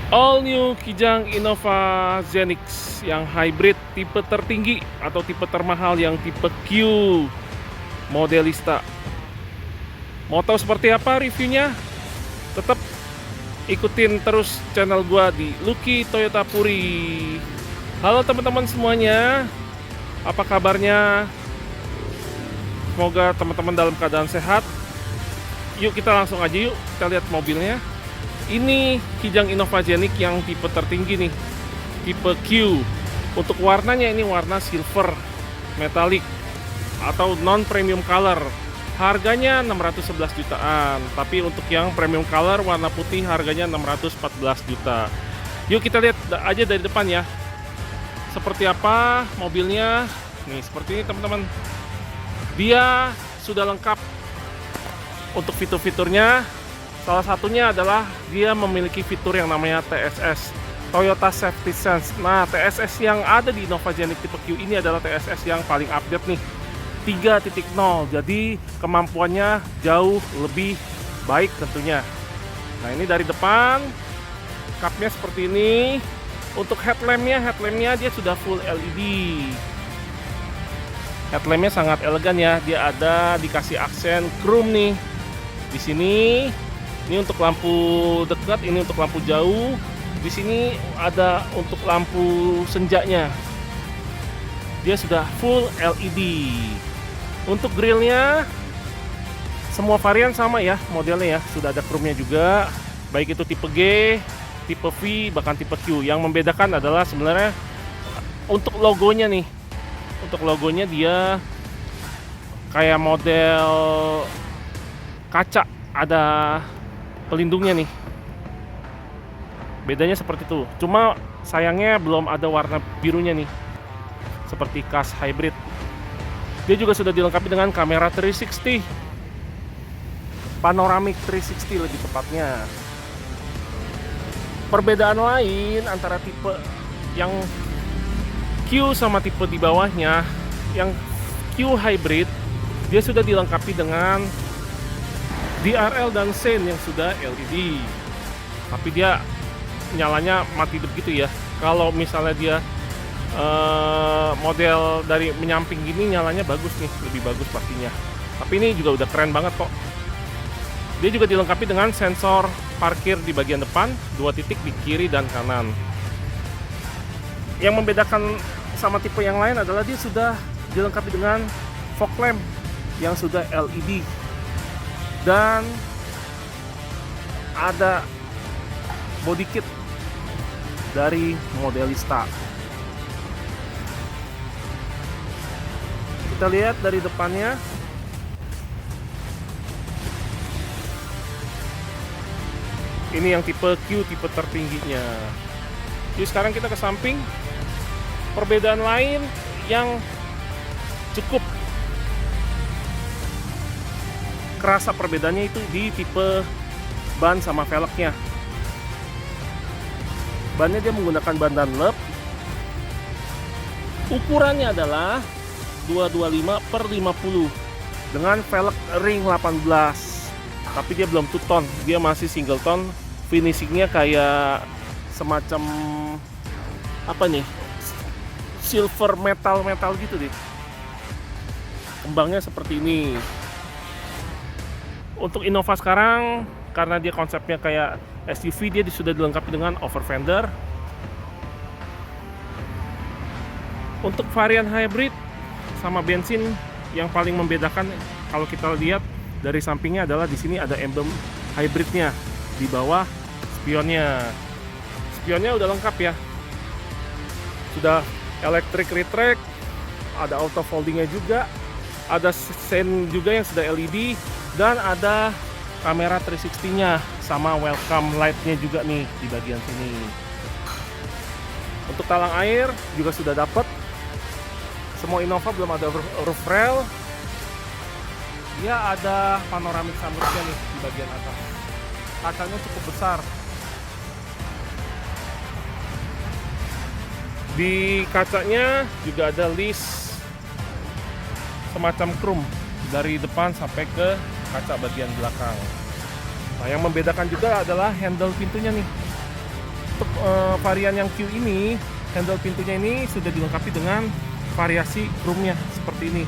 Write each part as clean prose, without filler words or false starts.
All new Kijang Innova Zenix yang hybrid tipe tertinggi atau tipe termahal yang tipe Q Modelista. Mau tahu seperti apa reviewnya? Tetap ikutin terus channel gua di Lucky Toyota Puri. Halo teman-teman semuanya, apa kabarnya? Semoga teman-teman dalam keadaan sehat. Yuk kita langsung aja yuk, kita lihat mobilnya. Ini Kijang Innova Zenix yang tipe tertinggi nih, tipe Q. Untuk warnanya ini warna silver metallic atau non premium color. Harganya 611 jutaan. Tapi untuk yang premium color warna putih harganya 614 juta. Yuk kita lihat aja dari depan ya. Seperti apa mobilnya? Nih seperti ini teman-teman. Dia sudah lengkap untuk fitur-fiturnya. Salah satunya adalah dia memiliki fitur yang namanya TSS, Toyota Safety Sense. Nah, TSS yang ada di Innova Zenix tipe Q ini adalah TSS yang paling update nih, 3.0. Jadi kemampuannya jauh lebih baik tentunya. Nah, ini dari depan, cupnya seperti ini. Untuk headlampnya dia sudah full LED. Headlampnya sangat elegan ya. Dia ada dikasih aksen chrome nih di sini. Ini untuk lampu dekat, ini untuk lampu jauh. Di sini ada untuk lampu senjanya. Dia sudah full LED. Untuk grillnya semua varian sama ya modelnya ya. Sudah ada chrome-nya juga. Baik itu tipe G, tipe V, bahkan tipe Q. Yang membedakan adalah sebenarnya untuk logonya nih. Untuk logonya dia kayak model kaca, ada pelindungnya nih. Bedanya seperti itu. Cuma sayangnya belum ada warna birunya nih, seperti khas hybrid. Dia juga sudah dilengkapi dengan kamera 360, panoramic 360 lebih tepatnya. Perbedaan lain antara tipe yang Q sama tipe di bawahnya, yang Q hybrid, dia sudah dilengkapi dengan DRL dan Sein yang sudah LED. Tapi dia nyalanya mati begitu ya. Kalau misalnya dia model dari menyamping gini nyalanya bagus nih, lebih bagus pastinya. Tapi ini juga udah keren banget kok. Dia juga dilengkapi dengan sensor parkir di bagian depan, 2 titik di kiri dan kanan. Yang membedakan sama tipe yang lain adalah dia sudah dilengkapi dengan fog lamp yang sudah LED. Dan ada body kit dari Modelista. Kita lihat dari depannya. Ini yang tipe Q, tipe tertingginya. Jadi sekarang kita ke samping. Perbedaan lain yang cukup kerasa perbedaannya itu di tipe ban sama velgnya. Bannya dia menggunakan ban Dunlop. Ukurannya adalah 225/50 dengan velg ring 18. Tapi dia belum two tone, dia masih single tone. Finishingnya kayak semacam apa nih, silver metal gitu deh. Kembangnya seperti ini. Untuk Innova sekarang, karena dia konsepnya kayak SUV, dia sudah dilengkapi dengan over fender. Untuk varian hybrid sama bensin, yang paling membedakan kalau kita lihat dari sampingnya adalah di sini ada emblem hybridnya, di bawah spionnya. Spionnya udah lengkap ya, sudah electric retract, ada auto foldingnya juga, ada sen juga yang sudah LED. Dan ada kamera 360-nya sama welcome light-nya juga nih di bagian sini. Untuk talang air juga sudah dapat. Semua Innova belum ada roof rail. Dia ada panoramic sunroofnya nih di bagian atas. Kacanya cukup besar. Di kacanya juga ada list semacam chrome dari depan sampai ke kaca bagian belakang. Nah, yang membedakan juga adalah handle pintunya nih. untuk varian yang Q ini, handle pintunya ini sudah dilengkapi dengan variasi chrome-nya seperti ini.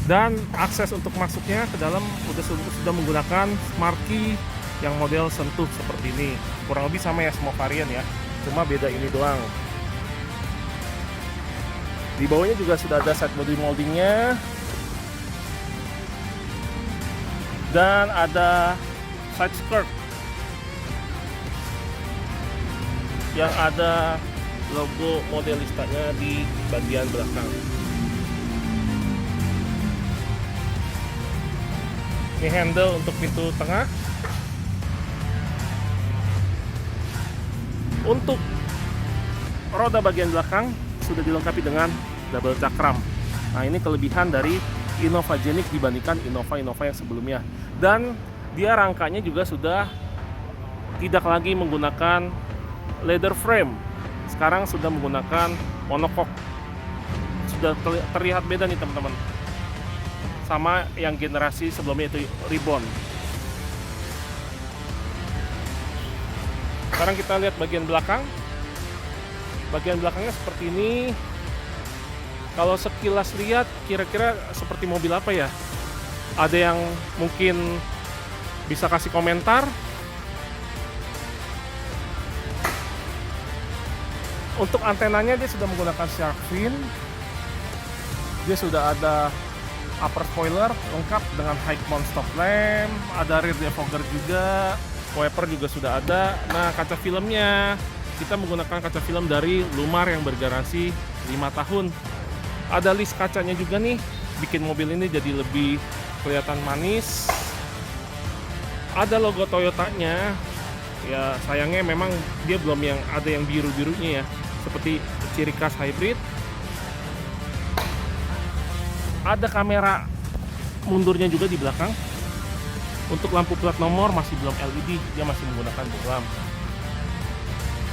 Dan akses untuk masuknya ke dalam sudah menggunakan smart key yang model sentuh seperti ini. Kurang lebih sama ya semua varian ya, cuma beda ini doang. Di bawahnya juga sudah ada side body moldingnya, dan ada side skirt yang ada logo modelistanya di bagian belakang. Ini handle untuk pintu tengah. Untuk roda bagian belakang sudah dilengkapi dengan double cakram. Nah, ini kelebihan dari Innova Zenik dibandingkan Innova yang sebelumnya. Dan dia rangkanya juga sudah tidak lagi menggunakan leather frame. Sekarang sudah menggunakan monocoque. Sudah terlihat beda nih teman-teman, sama yang generasi sebelumnya itu ribbon. Sekarang kita lihat bagian belakang. Bagian belakangnya seperti ini. Kalau sekilas lihat kira-kira seperti mobil apa ya? Ada yang mungkin bisa kasih komentar. Untuk antenanya dia sudah menggunakan shark fin. Dia sudah ada upper spoiler lengkap dengan high mount stop lamp, ada rear defogger juga, wiper juga sudah ada. Nah, kaca filmnya kita menggunakan kaca film dari Lumar yang bergaransi 5 tahun. Ada list kacanya juga nih, bikin mobil ini jadi lebih kelihatan manis. Ada logo Toyotanya. Ya, sayangnya memang dia belum yang ada yang biru-birunya ya, seperti ciri khas hybrid. Ada kamera mundurnya juga di belakang. Untuk lampu plat nomor masih belum LED, dia masih menggunakan bohlam.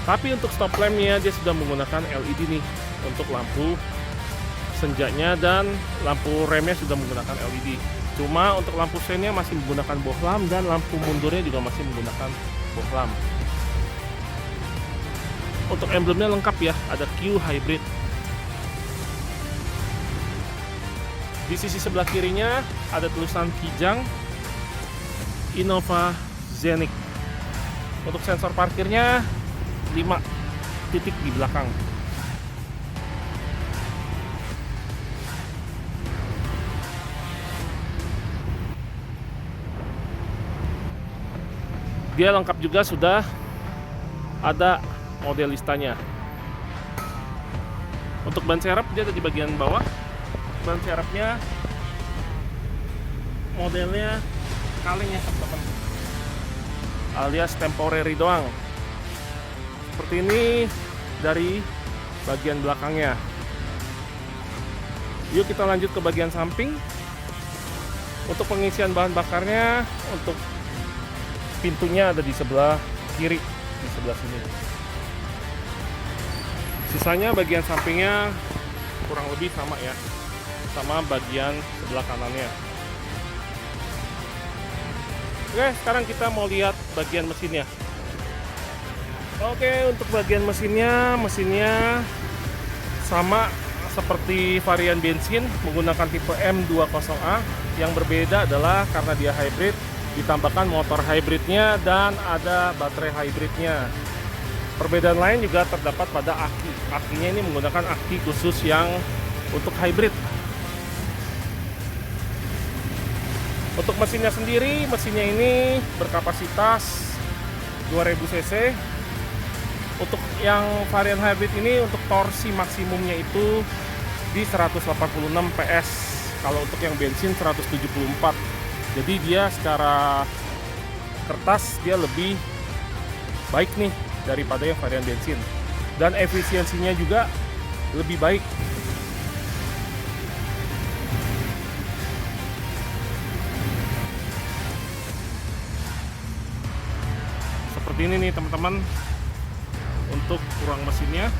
Tapi untuk stop lampnya dia sudah menggunakan LED nih untuk lampu senjanya, dan lampu remnya sudah menggunakan LED. Cuma untuk lampu sennya masih menggunakan bohlam, dan lampu mundurnya juga masih menggunakan bohlam. Untuk emblemnya lengkap ya, ada Q hybrid. Di sisi sebelah kirinya ada tulisan Kijang Innova Zenik. Untuk sensor parkirnya 5 titik di belakang. Dia lengkap juga sudah ada modelistanya. Untuk ban serep dia ada di bagian bawah. Ban serepnya modelnya kaleng ya teman-teman, alias temporary doang. Seperti ini dari bagian belakangnya. Yuk kita lanjut ke bagian samping. Untuk pengisian bahan bakarnya, untuk pintunya ada di sebelah kiri, di sebelah sini. Sisanya bagian sampingnya kurang lebih sama ya, sama bagian sebelah kanannya. Oke, sekarang kita mau lihat bagian mesinnya. Oke, untuk bagian mesinnya sama seperti varian bensin, menggunakan tipe M20A. Yang berbeda adalah karena dia hybrid, ditambahkan motor hybridnya dan ada baterai hybridnya. Perbedaan lain juga terdapat pada aki. Akinya ini menggunakan aki khusus yang untuk hybrid. Untuk mesinnya sendiri, mesinnya ini berkapasitas 2000 cc. Untuk yang varian hybrid ini, untuk torsi maksimumnya itu di 186 PS. Kalau untuk yang bensin 174. Jadi dia secara kertas dia lebih baik nih daripada yang varian bensin. Dan efisiensinya juga lebih baik. Seperti ini nih teman-teman untuk ruang mesinnya.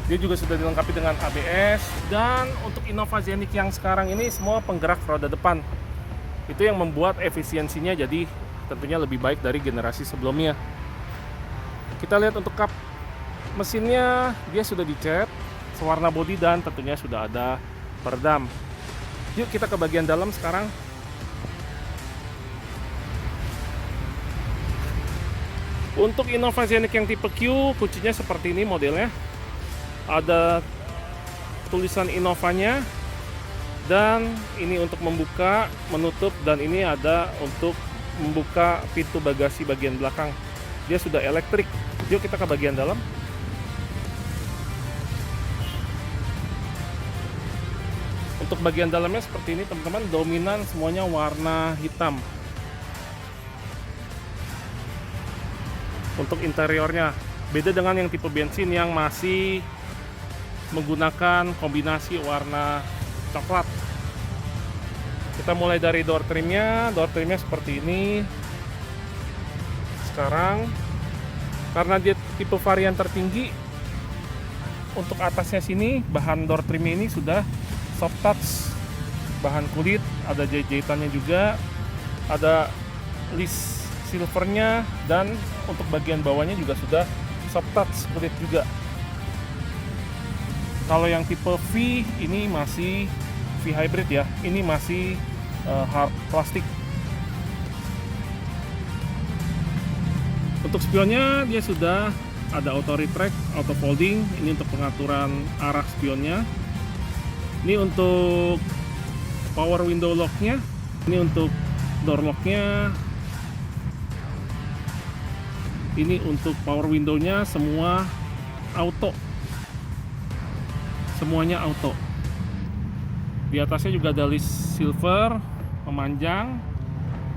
Dia juga sudah dilengkapi dengan ABS. Dan untuk Innova Zenik yang sekarang ini semua penggerak roda depan. Itu yang membuat efisiensinya jadi tentunya lebih baik dari generasi sebelumnya. Kita lihat untuk kap mesinnya, dia sudah dicat sewarna bodi dan tentunya sudah ada peredam. Yuk kita ke bagian dalam sekarang. Untuk Innova Scenic yang tipe Q, kuncinya seperti ini modelnya. Ada tulisan Innovanya, dan ini untuk membuka, menutup, dan ini ada untuk membuka pintu bagasi bagian belakang. Dia sudah elektrik. Yuk kita ke bagian dalam. Untuk bagian dalamnya seperti ini teman-teman, dominan semuanya warna hitam. Untuk interiornya beda dengan yang tipe bensin yang masih menggunakan kombinasi warna coklat. Kita mulai dari door trimnya. Door trimnya seperti ini. Sekarang karena dia tipe varian tertinggi, untuk atasnya sini bahan door trim ini sudah soft touch, bahan kulit, ada jahit-jahitannya juga, ada list silvernya, dan untuk bagian bawahnya juga sudah soft touch kulit juga. Kalau yang tipe V ini masih V hybrid ya, ini masih hard plastik. Untuk spionnya dia sudah ada auto retract, auto folding, ini untuk pengaturan arah spionnya. Ini untuk power window locknya, ini untuk door locknya. Ini untuk power window-nya semua auto. Semuanya auto. Di atasnya juga ada list silver memanjang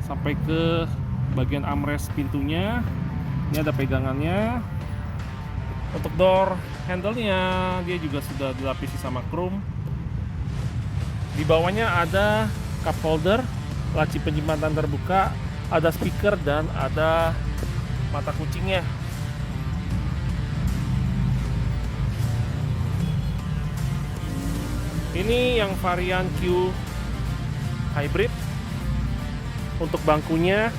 sampai ke bagian armrest pintunya. Ini ada pegangannya. Untuk door handle-nya dia juga sudah dilapisi sama chrome. Di bawahnya ada cup holder, laci penyimpanan terbuka, ada speaker, dan ada mata kucingnya. Ini yang varian Q hybrid. Untuk bangkunya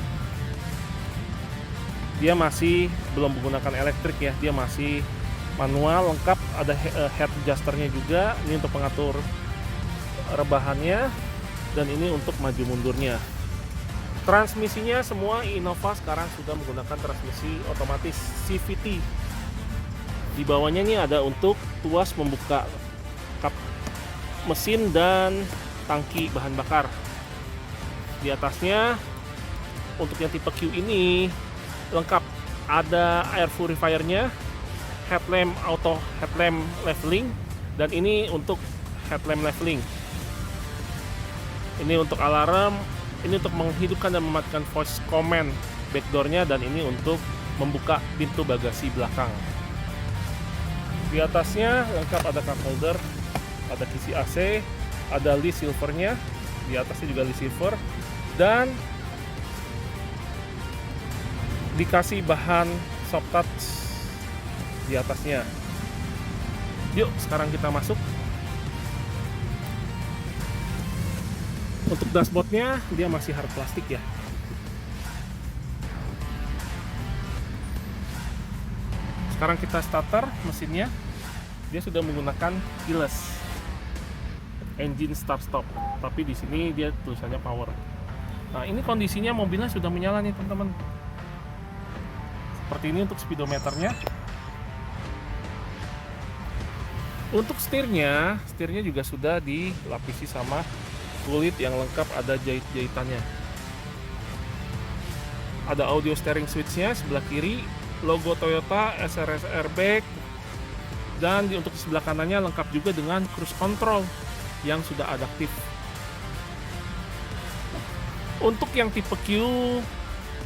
dia masih belum menggunakan elektrik ya, dia masih manual lengkap, ada head adjusternya juga. Ini untuk pengatur rebahannya, dan ini untuk maju mundurnya. Transmisinya semua Innova sekarang sudah menggunakan transmisi otomatis CVT. Di bawahnya ini ada untuk tuas membuka kap mesin dan tangki bahan bakar. Di atasnya untuk yang tipe Q ini lengkap, ada air purifiernya, headlamp auto headlamp leveling, dan ini untuk headlamp leveling. Ini untuk alarm, ini untuk menghidupkan dan mematikan voice command backdoornya, dan ini untuk membuka pintu bagasi belakang. Di atasnya lengkap ada cup holder, ada kisi AC, ada list silvernya, di atasnya juga list silver, dan dikasih bahan soft touch di atasnya. Yuk sekarang kita masuk. Untuk dashboardnya dia masih hard plastik ya. Sekarang kita starter mesinnya. Dia sudah menggunakan keyless engine start stop, tapi di sini dia tulisannya power. Nah ini kondisinya mobilnya sudah menyala nih teman-teman. Seperti ini untuk speedometernya. Untuk setirnya juga sudah dilapisi sama kulit yang lengkap, ada jahit-jahitannya. Ada audio steering switch-nya sebelah kiri, logo Toyota, SRS airbag, dan untuk sebelah kanannya lengkap juga dengan cruise control yang sudah adaptif. Untuk yang tipe Q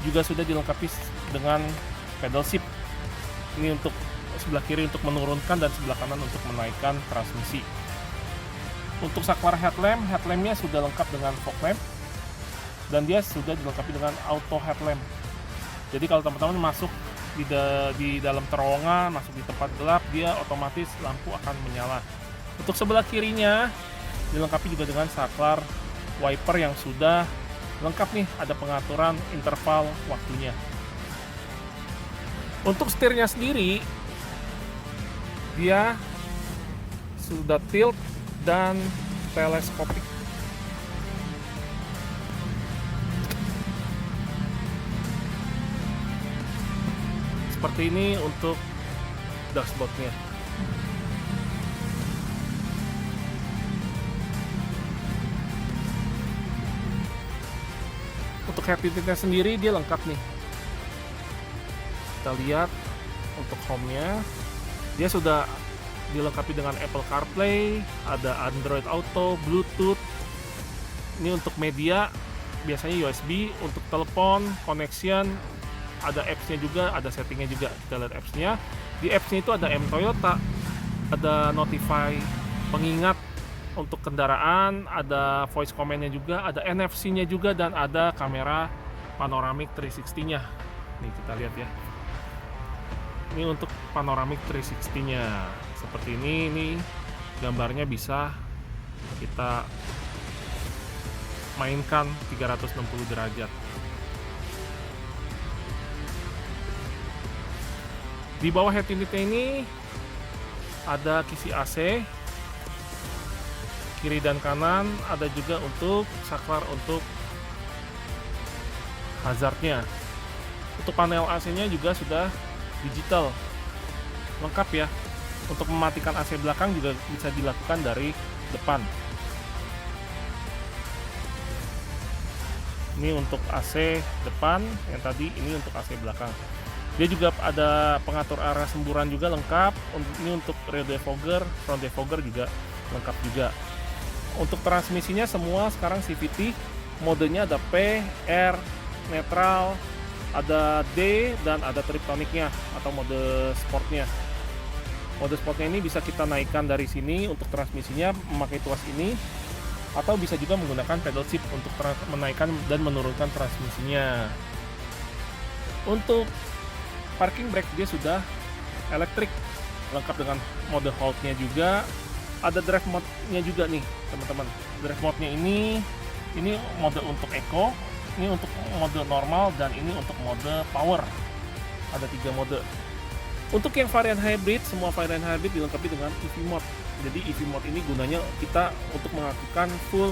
juga sudah dilengkapi dengan pedal shift. Ini untuk sebelah kiri untuk menurunkan dan sebelah kanan untuk menaikkan transmisi. Untuk saklar headlampnya sudah lengkap dengan fog lamp, dan dia sudah dilengkapi dengan auto headlamp. Jadi kalau teman-teman masuk di dalam terowongan, masuk di tempat gelap, dia otomatis lampu akan menyala. Untuk sebelah kirinya dilengkapi juga dengan saklar wiper yang sudah lengkap nih, ada pengaturan interval waktunya. Untuk setirnya sendiri, dia sudah tilt dan teleskopik. Seperti ini untuk dashboardnya. Untuk head unitnya sendiri dia lengkap nih. Kita lihat untuk home-nya, dia sudah dilengkapi dengan Apple CarPlay, ada Android Auto, Bluetooth. Ini untuk media, biasanya USB. Untuk telepon, connection, ada apps-nya juga, ada settingnya juga. Kita lihat apps-nya. Di apps-nya itu ada M Toyota, ada notify pengingat untuk kendaraan, ada voice command-nya juga, ada NFC-nya juga, dan ada kamera panoramic 360-nya. Nih kita lihat ya. Ini untuk panoramic 360-nya. Seperti ini gambarnya bisa kita mainkan 360 derajat. Di bawah head unitnya ini ada kisi AC, kiri dan kanan, ada juga untuk saklar untuk hazardnya. Untuk panel AC-nya juga sudah digital, lengkap ya. Untuk mematikan AC belakang juga bisa dilakukan dari depan. Ini untuk AC depan, yang tadi ini untuk AC belakang. Dia juga ada pengatur arah semburan juga lengkap. Ini untuk rear defogger, front defogger juga lengkap juga. Untuk transmisinya semua sekarang CVT, modenya ada P, R, netral, ada D, dan ada triptoniknya atau mode sportnya. Mode sportnya ini bisa kita naikkan dari sini untuk transmisinya memakai tuas ini, atau bisa juga menggunakan pedal shift untuk menaikkan dan menurunkan transmisinya. Untuk parking brake dia sudah elektrik, lengkap dengan mode hold-nya juga. Ada drive mode-nya juga nih teman-teman. Drive mode-nya ini mode untuk eco, ini untuk mode normal, dan ini untuk mode power. Ada 3 mode. Untuk yang varian hybrid, semua varian hybrid dilengkapi dengan EV mode. Jadi EV mode ini gunanya kita untuk melakukan full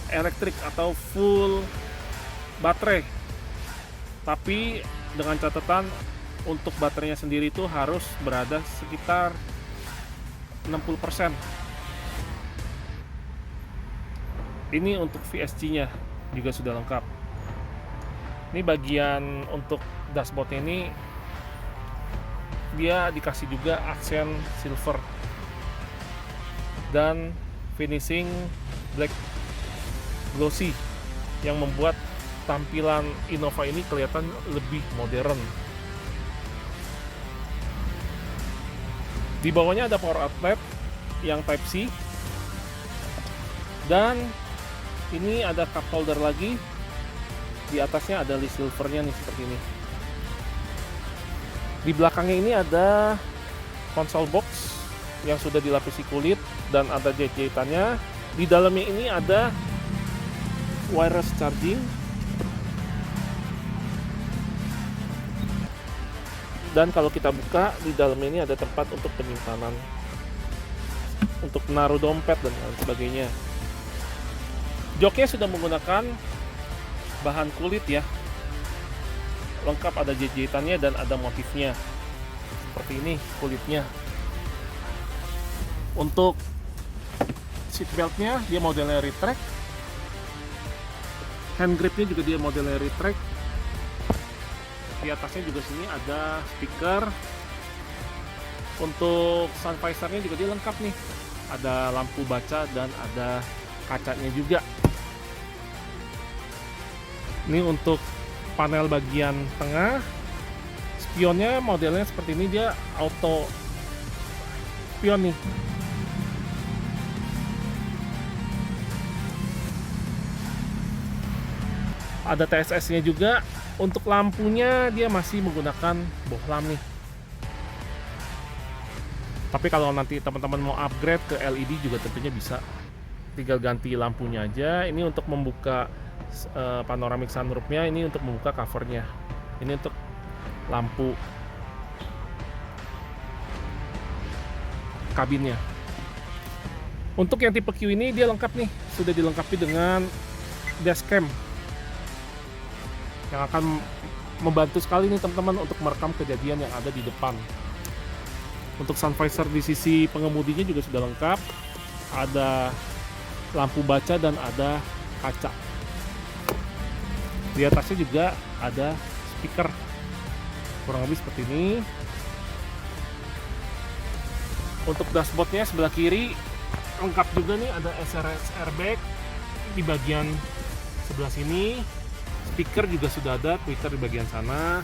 elektrik atau full baterai. Tapi dengan catatan untuk baterainya sendiri itu harus berada sekitar 60%. Ini untuk VSC-nya juga sudah lengkap. Ini bagian untuk dashboard ini dia dikasih juga aksen silver dan finishing black glossy yang membuat tampilan Innova ini kelihatan lebih modern. Di bawahnya ada power outlet yang Type C, dan ini ada cup holder lagi. Di atasnya ada list silvernya nih seperti ini. Di belakangnya ini ada console box yang sudah dilapisi kulit dan ada jahit-jahitannya. Di dalamnya ini ada wireless charging, dan kalau kita buka di dalam ini ada tempat untuk penyimpanan, untuk menaruh dompet dan lain sebagainya. Joknya sudah menggunakan bahan kulit ya, lengkap, ada jahit-jahitannya dan ada motifnya seperti ini kulitnya. Untuk seat beltnya dia modelnya retract, hand gripnya juga dia modelnya retract. Di atasnya juga sini ada speaker. Untuk sun visornya juga dia lengkap nih, ada lampu baca dan ada kacanya juga. Ini untuk panel bagian tengah, spionnya modelnya seperti ini, dia auto spion nih. Ada TSS-nya juga. Untuk lampunya dia masih menggunakan bohlam nih. Tapi kalau nanti teman-teman mau upgrade ke LED juga tentunya bisa. Tinggal ganti lampunya aja. Ini untuk membuka panoramic sunroofnya. Ini untuk membuka covernya. Ini untuk lampu kabinnya. Untuk yang tipe Q ini dia lengkap nih, sudah dilengkapi dengan dashcam yang akan membantu sekali nih teman-teman untuk merekam kejadian yang ada di depan. Untuk sun visor di sisi pengemudinya juga sudah lengkap, ada lampu baca dan ada kaca. Di atasnya juga ada speaker, kurang lebih seperti ini. Untuk dashboardnya sebelah kiri lengkap juga nih, ada SRS airbag di bagian sebelah sini. Speaker juga sudah ada, tweeter di bagian sana.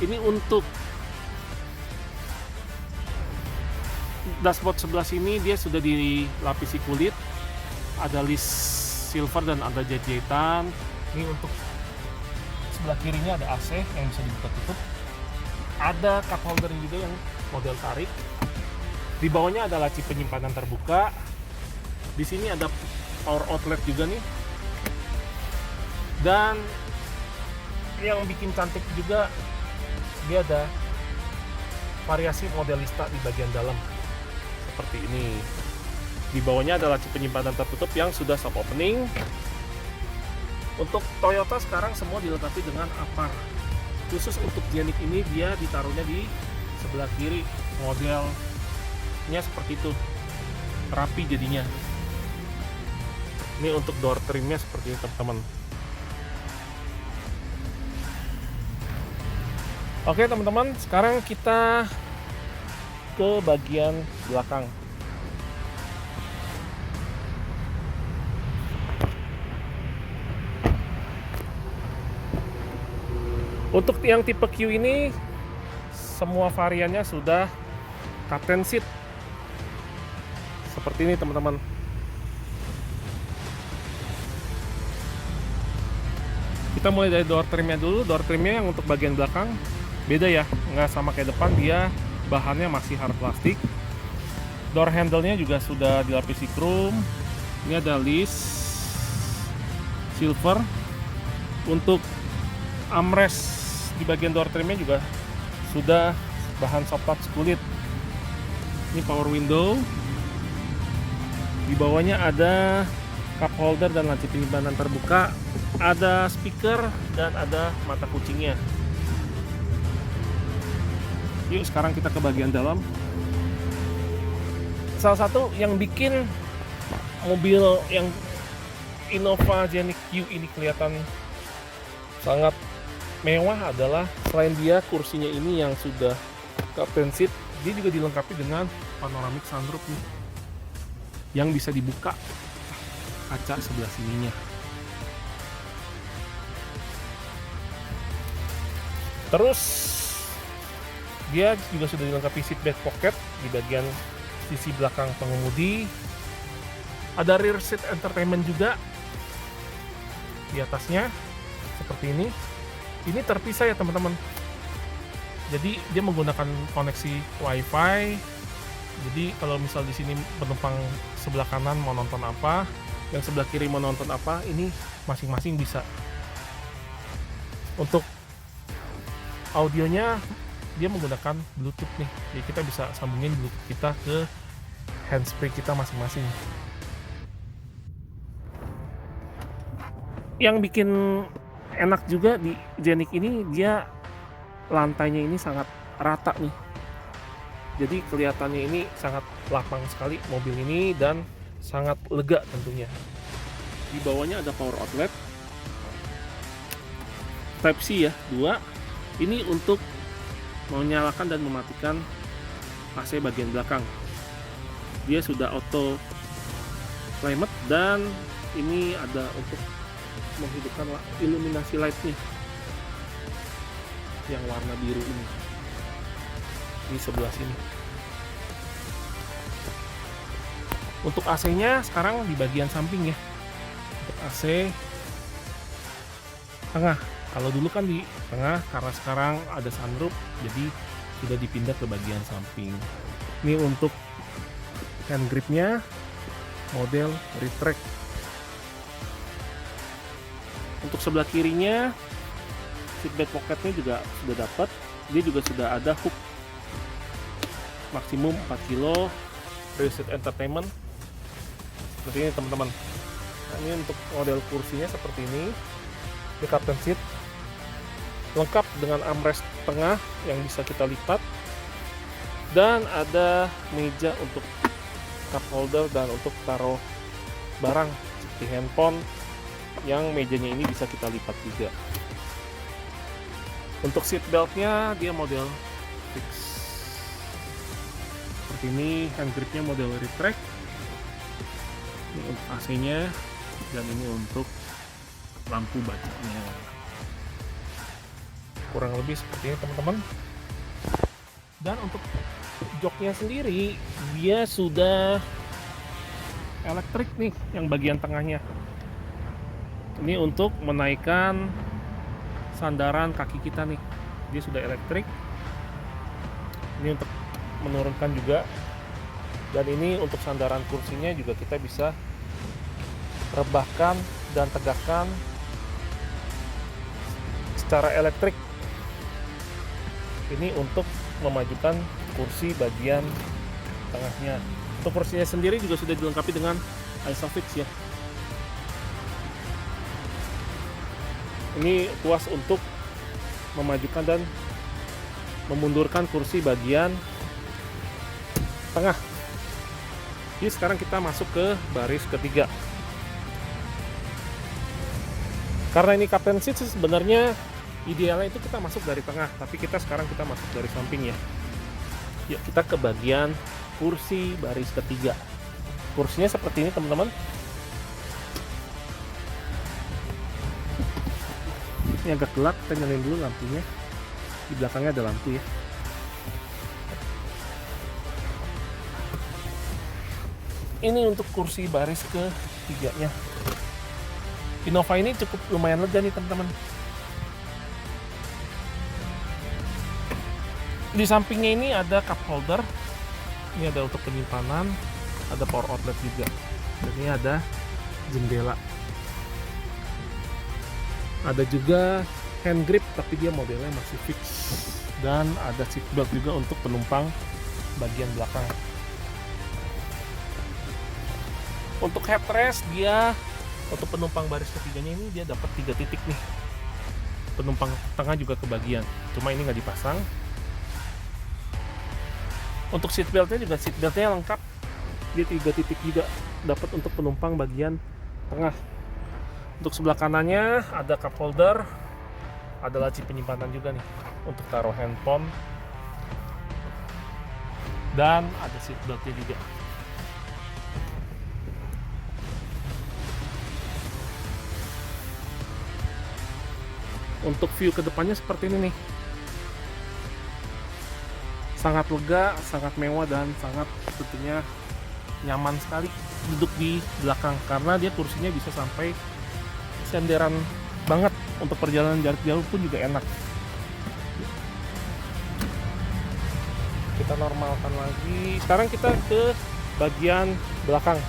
Ini untuk dashboard sebelah sini dia sudah dilapisi kulit, ada list silver dan ada jahit-jahitan. Ini untuk sebelah kirinya ada AC yang bisa dibuka tutup, ada cup holder juga yang model tarik. Di bawahnya ada laci penyimpanan terbuka. Di sini ada power outlet juga nih. Dan yang bikin cantik juga, dia ada variasi modelista di bagian dalam seperti ini. Di bawahnya ada laci penyimpanan tertutup yang sudah soft opening. Untuk Toyota sekarang semua dilengkapi dengan APAR. Khusus untuk Genik ini dia ditaruhnya di sebelah kiri. Modelnya seperti itu, rapi jadinya. Ini untuk door trimnya seperti ini teman-teman. Oke teman-teman, sekarang kita ke bagian belakang. Untuk yang tipe Q ini semua variannya sudah captain seat seperti ini teman-teman. Kita mulai dari door trimnya dulu. Door trimnya yang untuk bagian belakang beda ya, nggak sama kayak depan, dia bahannya masih hard plastik. Door handle-nya juga sudah dilapisi chrome. Ini ada list silver. Untuk armrest di bagian door trimnya juga sudah bahan soft touch kulit. Ini power window. Di bawahnya ada cup holder dan laci penyimpanan terbuka, ada speaker dan ada mata kucingnya. Yuk sekarang kita ke bagian dalam. Salah satu yang bikin mobil yang Innova Genik Q ini kelihatan sangat mewah adalah selain dia kursinya ini yang sudah captain seat, dia juga dilengkapi dengan panoramic sunroof nih, yang bisa dibuka kaca sebelah sininya. Terus dia juga sudah dilengkapi seat back pocket di bagian sisi belakang pengemudi. Ada rear seat entertainment juga di atasnya seperti ini. Ini terpisah ya teman-teman. Jadi dia menggunakan koneksi WiFi. Jadi kalau misal di sini penumpang sebelah kanan mau nonton apa, yang sebelah kiri mau nonton apa, ini masing-masing bisa. Untuk audionya dia menggunakan Bluetooth nih, jadi kita bisa sambungin Bluetooth kita ke handsfree kita masing-masing. Yang bikin enak juga di Genik ini, dia lantainya ini sangat rata nih, jadi kelihatannya ini sangat lapang sekali mobil ini dan sangat lega tentunya. Di bawahnya ada power outlet Type C ya, 2. Ini untuk menyalakan dan mematikan AC bagian belakang. Dia sudah auto climate dan ini ada untuk menghidupkan iluminasi lightnya yang warna biru ini di sebelah sini. Untuk AC-nya sekarang di bagian samping ya. Untuk AC tengah. Kalau dulu kan di tengah, karena sekarang ada sunroof, jadi sudah dipindah ke bagian samping. Ini untuk hand gripnya model retract. Untuk sebelah kirinya seatbelt pocketnya juga sudah dapat. Dia juga sudah ada hook maksimum 4 kilo rear seat entertainment seperti ini teman-teman. Nah, ini untuk model kursinya seperti ini. Di captain seat lengkap dengan armrest tengah yang bisa kita lipat, dan ada meja untuk cup holder dan untuk taruh barang seperti handphone yang mejanya ini bisa kita lipat juga. Untuk seat beltnya dia model fix seperti ini. Hand gripnya model retract. Ini untuk AC-nya, dan ini untuk lampu bacanya. Kurang lebih seperti ini teman-teman. Dan untuk joknya sendiri dia sudah elektrik nih, yang bagian tengahnya. Ini untuk menaikkan sandaran kaki kita nih, dia sudah elektrik. Ini untuk menurunkan juga, dan ini untuk sandaran kursinya juga kita bisa rebahkan dan tegakkan secara elektrik. Ini untuk memajukan kursi bagian tengahnya. Untuk kursinya sendiri juga sudah dilengkapi dengan ISOFIX ya. Ini tuas untuk memajukan dan memundurkan kursi bagian tengah. Jadi sekarang kita masuk ke baris ketiga. Karena ini captain seat sebenarnya idealnya itu kita masuk dari tengah, tapi sekarang kita masuk dari samping ya. Yuk kita ke bagian kursi baris ketiga. Kursinya seperti ini teman-teman. Ini agak gelap, kita nyalain dulu lampunya. Di belakangnya ada lampu ya. Ini untuk kursi baris ketiganya. Innova ini cukup lumayan lega nih teman-teman. Di sampingnya ini ada cup holder. Ini ada untuk penyimpanan, ada power outlet juga. Dan ini ada jendela. Ada juga hand grip, tapi dia modelnya masih fix. Dan ada seat belt juga untuk penumpang bagian belakang. Untuk headrest dia, untuk penumpang baris ketiganya ini dia dapat 3 titik nih. Penumpang tengah juga kebagian, cuma ini nggak dipasang. Untuk seat beltnya juga seat beltnya lengkap. Dia 3 titik juga dapat untuk penumpang bagian tengah. Untuk sebelah kanannya ada cup holder, ada laci penyimpanan juga nih untuk taruh handphone, dan ada seat beltnya juga. Untuk view kedepannya seperti ini nih, sangat lega, sangat mewah, dan sangat tentunya nyaman sekali duduk di belakang, karena dia kursinya bisa sampai senderan banget. Untuk perjalanan jarak jauh pun juga enak. Kita normalkan lagi. Sekarang kita ke bagian belakang.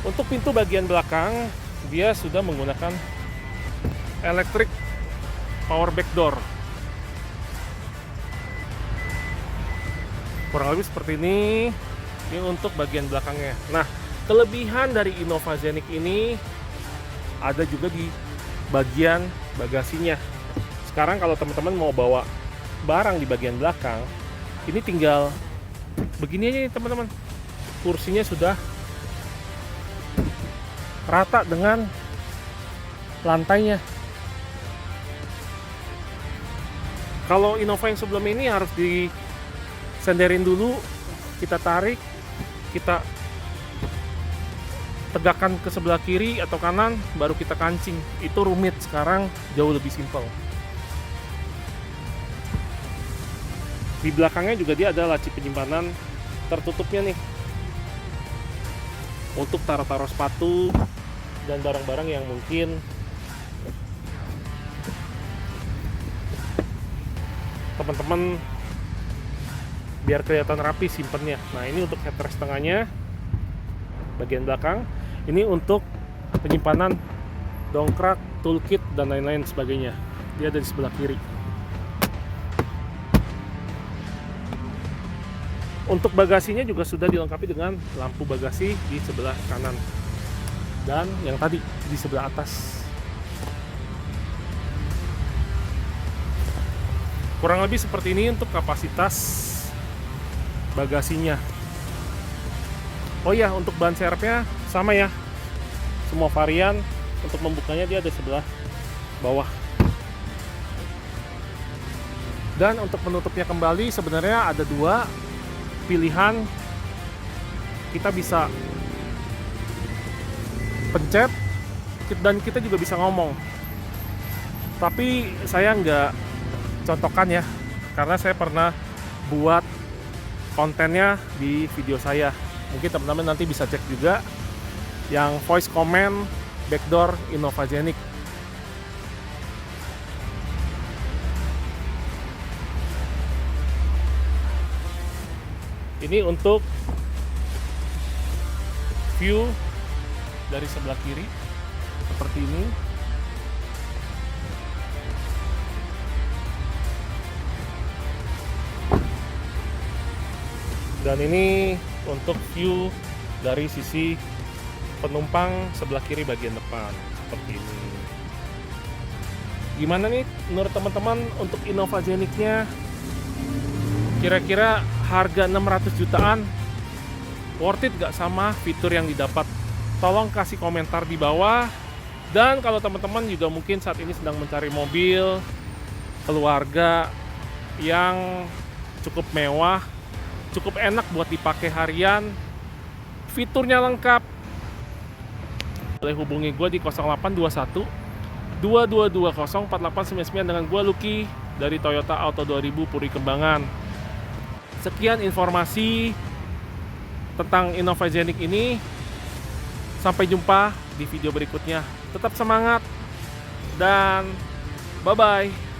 Untuk pintu bagian belakang dia sudah menggunakan electric power back door. Kurang lebih seperti ini. Ini untuk bagian belakangnya. Nah, kelebihan dari Innova Zeniq ini ada juga di bagian bagasinya. Sekarang kalau teman-teman mau bawa barang di bagian belakang, ini tinggal begini aja nih teman-teman. Kursinya sudah rata dengan lantainya. Kalau Innova yang sebelum ini harus disenderin dulu, kita tarik, kita tegakkan ke sebelah kiri atau kanan, baru kita kancing. Itu rumit. Sekarang jauh lebih simpel. Di belakangnya juga dia ada laci penyimpanan tertutupnya nih, untuk taruh-taruh sepatu dan barang-barang yang mungkin teman-teman biar kelihatan rapi simpennya. Nah, ini untuk headrest tengahnya bagian belakang. Ini untuk penyimpanan dongkrak, toolkit, dan lain-lain sebagainya. Dia ada di sebelah kiri. Untuk bagasinya juga sudah dilengkapi dengan lampu bagasi di sebelah kanan dan yang tadi di sebelah atas. Kurang lebih seperti ini untuk kapasitas bagasinya. Oh ya, untuk ban serepnya sama ya. Semua varian untuk membukanya dia ada sebelah bawah. Dan untuk menutupnya kembali sebenarnya ada dua pilihan. Kita bisa pencet dan kita juga bisa ngomong. Tapi saya nggak contohkan ya, karena saya pernah buat kontennya di video saya. Mungkin teman-teman nanti bisa cek juga yang voice comment backdoor Innovagenic. Ini untuk view dari sebelah kiri seperti ini. Dan ini untuk view dari sisi penumpang sebelah kiri bagian depan seperti ini. Gimana nih menurut teman-teman untuk Innovagenic-nya? Kira-kira harga 600 jutaan worth it gak sama fitur yang didapat? Tolong kasih komentar di bawah. Dan kalau teman-teman juga mungkin saat ini sedang mencari mobil keluarga yang cukup mewah, cukup enak buat dipakai harian, fiturnya lengkap, boleh hubungi gue di 0821 2220 4899 dengan gue Lucky dari Toyota Auto 2000 Puri Kembangan. Sekian informasi tentang Innovagenic ini. Sampai jumpa di video berikutnya. Tetap semangat dan bye-bye.